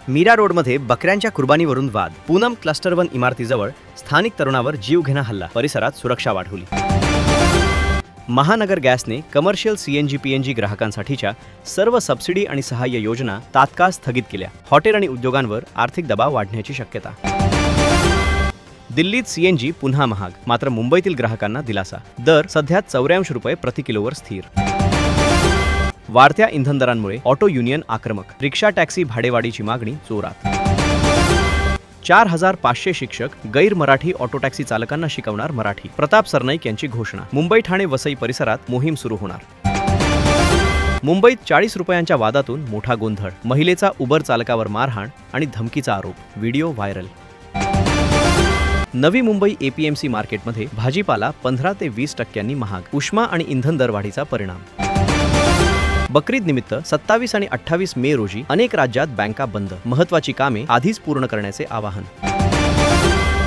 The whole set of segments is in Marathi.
मीरा रोडमध्ये बकऱ्यांच्या कुर्बानीवरून वाद. पूनम क्लस्टर 1 इमारतीजवळ स्थानिक तरुणावर जीवघेणा हल्ला. परिसरात सुरक्षा वाढवली. महानगर गॅसने कमर्शियल CNG PNG ग्राहकांसाठीच्या सर्व सबसिडी आणि सहाय्य योजना तात्काळ स्थगित केल्या. हॉटेल आणि उद्योगांवर आर्थिक दबाव वाढण्याची शक्यता. दिल्लीत CNG पुन्हा महाग, मात्र मुंबईतील ग्राहकांना दिलासा. दर सध्या 84 रुपये प्रति किलोवर स्थिर. वाढत्या इंधन दरांमुळे ऑटो युनियन आक्रमक. रिक्षा टॅक्सी भाडेवाढीची मागणी जोरात. 4500 शिक्षक गैर मराठी ऑटो टॅक्सी चालकांना शिकवणार मराठी. प्रताप सरनाईक यांची घोषणा. मुंबई ठाणे वसई परिसरात मोहीम सुरू होणार. मुंबईत 40 रुपयांच्या वादातून मोठा गोंधळ. महिलेचा उबर चालकावर मारहाण आणि धमकीचा आरोप. Video viral. Navi Mumbai APMC मार्केटमध्ये भाजीपाला 15 ते 20% महाग. उष्मा आणि इंधन दरवाढीचा परिणाम. बकरीद निमित्त 27 आणि 28 मे रोजी अनेक राज्यात बँका बंद. महत्त्वाची कामे आधीच पूर्ण करण्याचे आवाहन.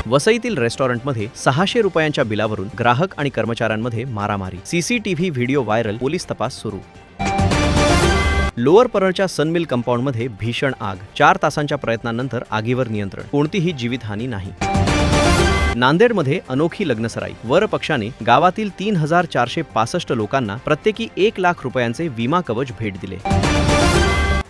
वसईतील रेस्टॉरंटमध्ये 600 रुपयांच्या बिलावरून ग्राहक आणि कर्मचाऱ्यांमध्ये मारामारी. CCTV video viral. पोलीस तपास सुरू. लोअर परळच्या सनमिल कंपाऊंडमध्ये भीषण आग. 4 तासांच्या प्रयत्नांनंतर आगीवर नियंत्रण. कोणतीही जीवितहानी नाही. नांदेडमध्ये अनोखी लग्नसराई. वर पक्षाने गावातील 3465 लोकांना प्रत्येकी 1 लाख रुपयांचे विमा कवच भेट दिले.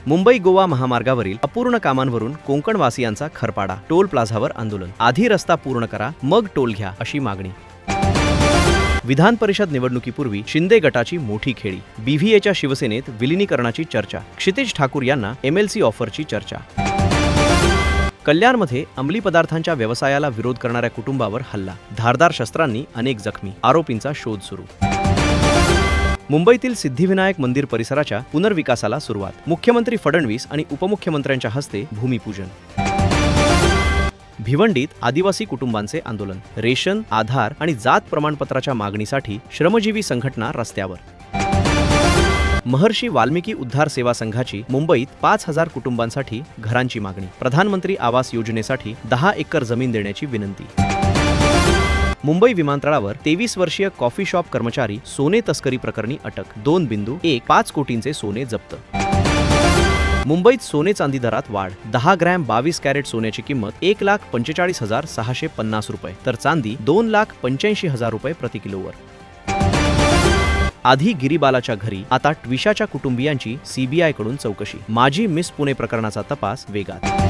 मुंबई गोवा महामार्गावरील अपूर्ण कामांवरून कोकणवासियांचा खरपाडा. टोल प्लाझावर आंदोलन. आधी रस्ता पूर्ण करा, मग टोल घ्या, अशी मागणी. विधान परिषद निवडणुकीपूर्वी शिंदे गटाची मोठी खेळी. BVAच्या शिवसेनेत विलिनीकरणाची चर्चा. क्षितिज ठाकूर यांना MLC ऑफरची चर्चा. कल्याणमध्ये अंमली पदार्थांच्या व्यवसायाला विरोध करणाऱ्या कुटुंबावर हल्ला. धारदार शस्त्रांनी अनेक जखमी. आरोपींचा शोध सुरू. मुंबईतील सिद्धिविनायक मंदिर परिसराच्या पुनर्विकासाला सुरुवात. मुख्यमंत्री फडणवीस आणि उपमुख्यमंत्र्यांच्या हस्ते भूमिपूजन. भिवंडीत आदिवासी कुटुंबांचे आंदोलन. रेशन, आधार आणि जात प्रमाणपत्राच्या मागणीसाठी श्रमजीवी संघटना रस्त्यावर. महर्षी वाल्मिकी उद्धार सेवा संघाची मुंबईत 5000 कुटुंबांसाठी घरांची मागणी. प्रधानमंत्री आवास योजनेसाठी 10 एकर जमीन देण्याची विनंती. मुंबई विमानतळावर 23 वर्षीय कॉफी शॉप कर्मचारी सोने तस्करी प्रकरणी अटक. 2.15 कोटींचे सोने जप्त. मुंबईत सोने चांदी दरात वाढ. 10 ग्रॅम 22 कॅरेट सोन्याची किंमत 1,45,650 रुपये, तर चांदी 2,85,000 रुपये प्रति किलोवर. आधी गिरीबालाच्या घरी, आता ट्विशाच्या कुटुंबियांची CBI कडून चौकशी. माजी मिस पुणे प्रकरणाचा तपास वेगात.